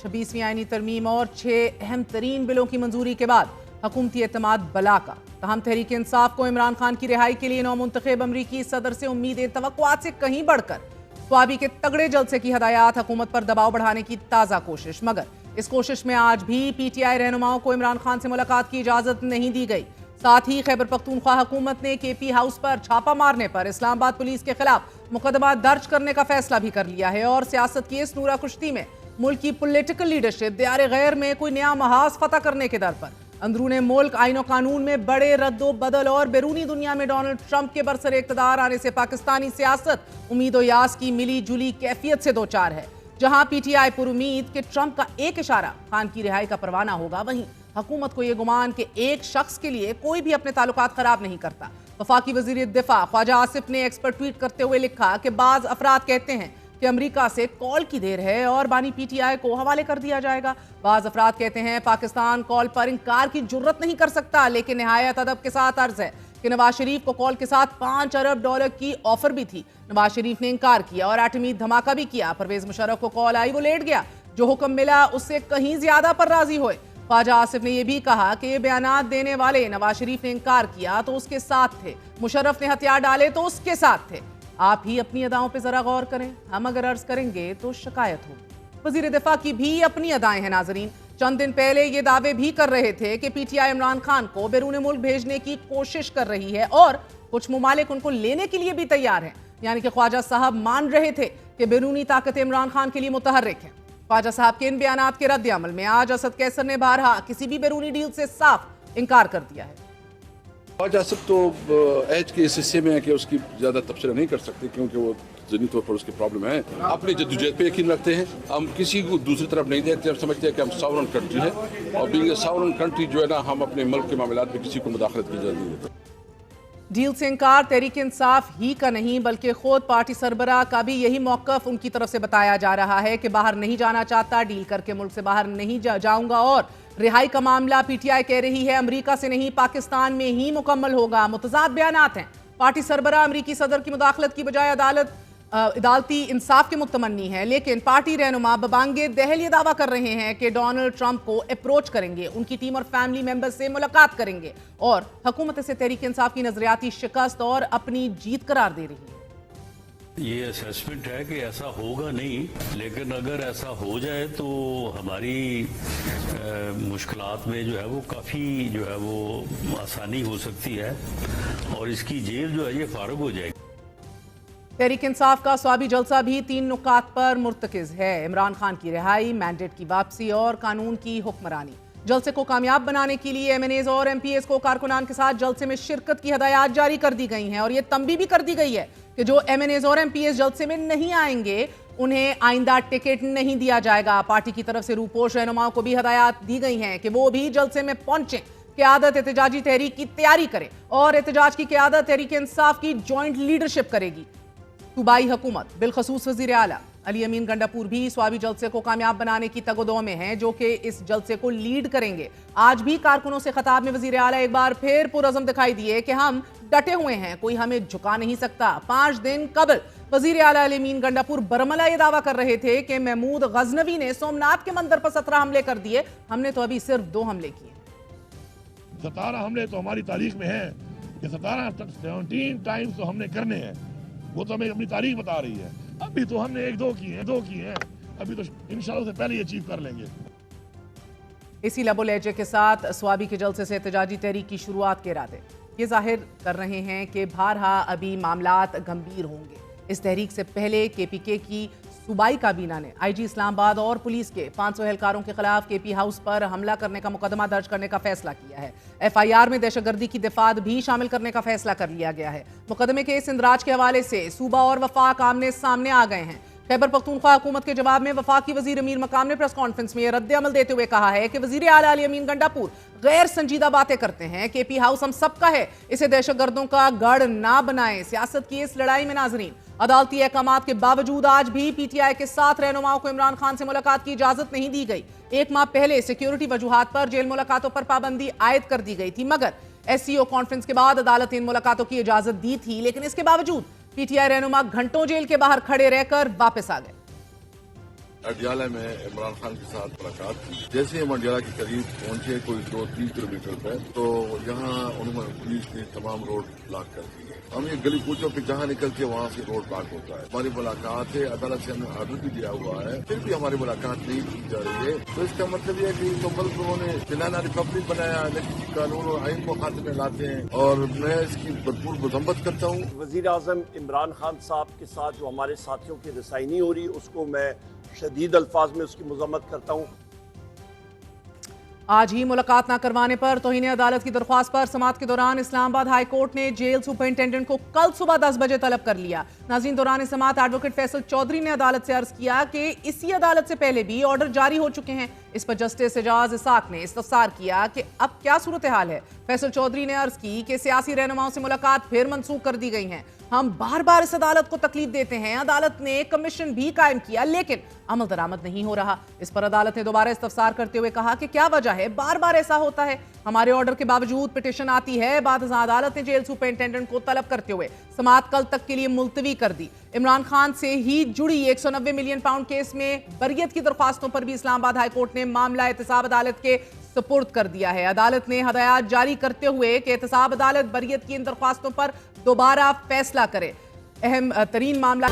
26वीं आईनी तरमीम और 6 अहम तरीन बिलों की मंजूरी के बाद हुकूमती एतमाद बला का। तहम तहरीक इंसाफ को इमरान खान की रिहाई के लिए नौमुंतखब अमरीकी सदर से उम्मीदें तवक्कुआत से कहीं बढ़कर। स्वाबी के तगड़े जलसे की हदायत, हुकूमत पर दबाव बढ़ाने की ताज़ा कोशिश, मगर इस कोशिश में आज भी PTI रहनुमाओं को इमरान खान से मुलाकात की इजाज़त नहीं दी गई। साथ ही खैबर पख्तूनख्वा हुकूमत ने KP हाउस पर छापा मारने पर इस्लामाबाद पुलिस के खिलाफ मुकदमा दर्ज करने का फैसला भी कर लिया है और सियासत की इस नूरा कुश्ती में मुल्क की पॉलिटिकल लीडरशिप दियारे गैर में कोई नया महाज फतह करने के दर पर अंदरूने मुल्क आईन और कानून में बड़े रद्दो बदल और बैरूनी दुनिया में डोनाल्ड ट्रंप के बरसर इक़्तिदार आने से पाकिस्तानी सियासत उम्मीद और यास की मिली जुली कैफियत से दो चार है। जहां PTI पुरुमीद कि ट्रंप का एक इशारा खान की रिहाई का परवाना होगा, वहीं हुकूमत को यह गुमान कि एक शख्स के लिए कोई भी अपने ताल्लुकात खराब नहीं करता। वफाकी वजीर दिफा ख्वाजा आसिफ ने एक्स पर ट्वीट करते हुए लिखा कि बाज अफराद कहते हैं कि अमेरिका से कॉल की देर है और बानी PTI को हवाले कर दिया जाएगा। बाज अफराद कहते हैं पाकिस्तान कॉल पर इनकार की जुर्रत नहीं कर सकता, लेकिन निहायत अदब के साथ अर्ज है कि नवाज शरीफ को कॉल के साथ $5 अरब की ऑफर भी थी। नवाज शरीफ ने इनकार किया और एटमी धमाका भी किया। परवेज मुशर्रफ को कॉल आई, वो लेट गया। जो हुक्म मिला उससे कहीं ज्यादा पर राजी हुए। ख्वाजा आसिफ ने यह भी कहा कि ये बयानात देने वाले नवाज शरीफ ने इनकार किया तो उसके साथ थे, मुशर्रफ ने हथियार डाले तो उसके साथ थे। आप ही अपनी अदाओं पे जरा गौर करें, हम अगर अर्ज करेंगे तो शिकायत होगी। वजीर दिफा की भी अपनी अदाएं हैं नाजरीन। चंद दिन पहले ये दावे भी कर रहे थे कि PTI इमरान खान को बैरून मुल्क भेजने की कोशिश कर रही है और कुछ मुमालिक उनको लेने के लिए भी तैयार हैं। यानी कि ख्वाजा साहब मान रहे थे कि बैरूनी ताकतें इमरान खान के लिए मुतहर्रिक हैं। ख्वाजा साहब के इन बयानात के रद्द अमल में आज असद कैसर ने बहरहा किसी भी बैरूनी डील से साफ इनकार कर दिया है। ख्वाजा आसिफ तो एज के इस हिस्से में है कि उसकी ज़्यादा तबसरा नहीं कर सकते क्योंकि वो ज़हनी तौर पर उसकी प्रॉब्लम है। अपनी जद्दोजहद पे यकीन रखते हैं, हम किसी को दूसरी तरफ नहीं देखते। हम समझते हैं कि हम सॉवरन कंट्री है और बीइंग ए सॉवरन कंट्री जो है ना, हम अपने मुल्क के मामलात में किसी को मुदाखलत की इजाज़त नहीं देते। डील से इनकार तहरीक इंसाफ ही का नहीं बल्कि खुद पार्टी सरबराह का भी यही मौक़िफ़ उनकी तरफ से बताया जा रहा है कि बाहर नहीं जाना चाहता, डील करके मुल्क से बाहर नहीं जाऊंगा और रिहाई का मामला PTI कह रही है अमेरिका से नहीं पाकिस्तान में ही मुकम्मल होगा। मुतज़ाद बयानात हैं। पार्टी सरबराह अमेरिकी सदर की मुदाखलत की बजाय अदालती इंसाफ के मुतमन्नी है, लेकिन पार्टी रहनुमा बबांगे दहल ये दावा कर रहे हैं कि डोनाल्ड ट्रंप को अप्रोच करेंगे, उनकी टीम और फैमिली मेंबर से मुलाकात करेंगे और हुकूमत से तहरीक इंसाफ की नजरियाती शिकस्त और अपनी जीत करार दे रही है। ये असेसमेंट है कि ऐसा होगा नहीं, लेकिन अगर ऐसा हो जाए तो हमारी मुश्किलात में जो है वो काफ़ी जो है वो आसानी हो सकती है और इसकी जेल जो है ये फारुग हो जाएगी। तहरीक इंसाफ का स्वाबी जलसा भी 3 नुकात पर मुर्तकिज है। इमरान खान की रिहाई, मैंडेट की वापसी और कानून की हुक्मरानी। जलसे को कामयाब बनाने के लिए MNAs और MPAs को कारकुनान के साथ जलसे में शिरकत की हदायत जारी कर दी गई हैं और ये तंबी भी कर दी गई है कि जो MNAs और MPAs जलसे में नहीं आएंगे उन्हें आइंदा टिकट नहीं दिया जाएगा। पार्टी की तरफ से रूपोश रहनुमाओं को भी हदायत दी गई हैं कि वो भी जलसे में पहुंचें, क़यादत एहतजाजी तहरीक की तैयारी करें और एहतजाज की क़यादत तहरीक इंसाफ की जॉइंट लीडरशिप करेगी। सूबाई हुकूमत बिलखसूस वज़ीर आला अली अमीन गंडापुर भी स्वाबी जलसे को कामयाब बनाने की तगोदो में हैं, जो कि इस जलसे को लीड करेंगे। आज भी कारकुनों से खिताब में वज़ीर आला एक बार फिर पुरअज़म दिखाई दिए कि हम डटे हुए हैं, कोई हमें झुका नहीं सकता। 5 दिन कबल वज़ीर आला अली अमीन गंडापुर बरमला ये दावा कर रहे थे कि महमूद गजनवी ने सोमनाथ के मंदिर पर 17 हमले कर दिए, हमने तो अभी सिर्फ 2 हमले किए। 17 हमले तो हमारी तारीख में है कि 17 टाइम्स तो हमने करने हैं, वो तो हमें अपनी तारीख बता रही है। अभी तो हमने 1-2 किए हैं, अभी तो इंशाल्लाह से पहले ये अचीव कर लेंगे। इसी लबो लहजे के साथ स्वाबी के जलसे से एहतजाजी तहरीक की शुरुआत के इरादे ये जाहिर कर रहे हैं कि बहरहा अभी मामलात गंभीर होंगे। इस तहरीक से पहले KPK की सूबाई काबीना ने IG इस्लामाबाद और पुलिस के 500 एहलकारों के खिलाफ KP हाउस पर हमला करने का मुकदमा दर्ज करने का फैसला किया है। FIR में दहशतगर्दी की दफात भी शामिल करने का फैसला कर लिया गया है। मुकदमे के इस इंदराज के हवाले से सूबा और वफाक आमने सामने आ गए हैं। खैबर पख्तूनख्वा हुकूमत के जवाब में वफाकी वजीर अमीर मकाम ने प्रेस कॉन्फ्रेंस में रद्द अमल देते हुए कहा है कि वजीर आला अली अमीन गंडापुर गैर संजीदा बातें करते हैं। KP हाउस हम सबका है, इसे दहशतगर्दों का गढ़ ना बनाएं। सियासत की इस लड़ाई में नाजरीन अदालती अहकामात के बावजूद आज भी PTI के 7 रहनुमाओं को इमरान खान से मुलाकात की इजाजत नहीं दी गई। 1 माह पहले सिक्योरिटी वजूहात पर जेल मुलाकातों पर पाबंदी आयद कर दी गई थी, मगर SCO कॉन्फ्रेंस के बाद अदालत इन मुलाकातों की इजाजत दी थी, लेकिन इसके बावजूद PTI रहनुमा घंटों जेल के बाहर खड़े रहकर वापस आ गए। अडियाला में इमरान खान के साथ मुलाकात की। जैसे हम अडियाला के करीब पहुंचे कोई 2-3 किलोमीटर पर, तो यहाँ उन्होंने पुलिस ने तमाम रोड ब्लॉक कर दिए। हम ये गली कूचों पे जहाँ निकलते वहाँ से रोड ब्लॉक होता है। हमारी मुलाकात है, अदालत से हमें ऑर्डर भी दिया हुआ है, फिर भी हमारी मुलाकात नहीं की जा रही है। तो इसका मतलब ये है कि तो मुल्क उन्होंने बनाना रिपब्लिक बनाया, लेकिन कानून और आइन को खाते में लाते हैं, और मैं इसकी भरपूर मजम्मत करता हूँ। वज़ीर आज़म इमरान खान साहब के साथ जो हमारे साथियों की रसायनी हो रही है, उसको मैं शदीद अल्फाज में उसकी मजम्मत करता हूँ। आज ही मुलाकात न करवाने पर तौहीन अदालत की दरख्वास्त पर समाअत के दौरान इस्लामाबाद हाई कोर्ट ने जेल सुपरिंटेंडेंट को कल सुबह 10 बजे तलब कर लिया। नाज़रीन, दौरान समाअत एडवोकेट फैसल चौधरी ने अदालत से अर्ज किया कि इसी अदालत से पहले भी ऑर्डर जारी हो चुके हैं। इस पर जस्टिस एजाज इसाक ने इस्तफसार किया कि अब क्या सूरत हाल है। फैसल चौधरी ने अर्ज की कि सियासी रहनुमाओं से मुलाकात फिर मनसूख कर दी गई है। हम बार बार इस अदालत को तकलीफ देते हैं, अदालत ने कमीशन भी कायम किया, लेकिन अमल दरामद नहीं हो रहा। इस पर अदालत ने दोबारा इस्तफसार करते हुए कहा कि क्या वजह है, बार बार ऐसा होता है। हमारे ऑर्डर के बावजूद पिटीशन आती है, बाद अदालत ने जेल सुपरिंटेंडेंट को तलब करते हुए समाअत कल तक के लिए मुलतवी कर दी। इमरान खान से ही जुड़ी 190 मिलियन पाउंड केस में बरियत की दरख्वास्तों पर भी इस्लामाबाद हाई कोर्ट ने मामला एहतसाब अदालत के सुपुर्द कर दिया है। अदालत ने हदायत जारी करते हुए कि एहतसाब अदालत बरियत की इन दरख्वास्तों पर दोबारा फैसला करे। अहम तरीन मामला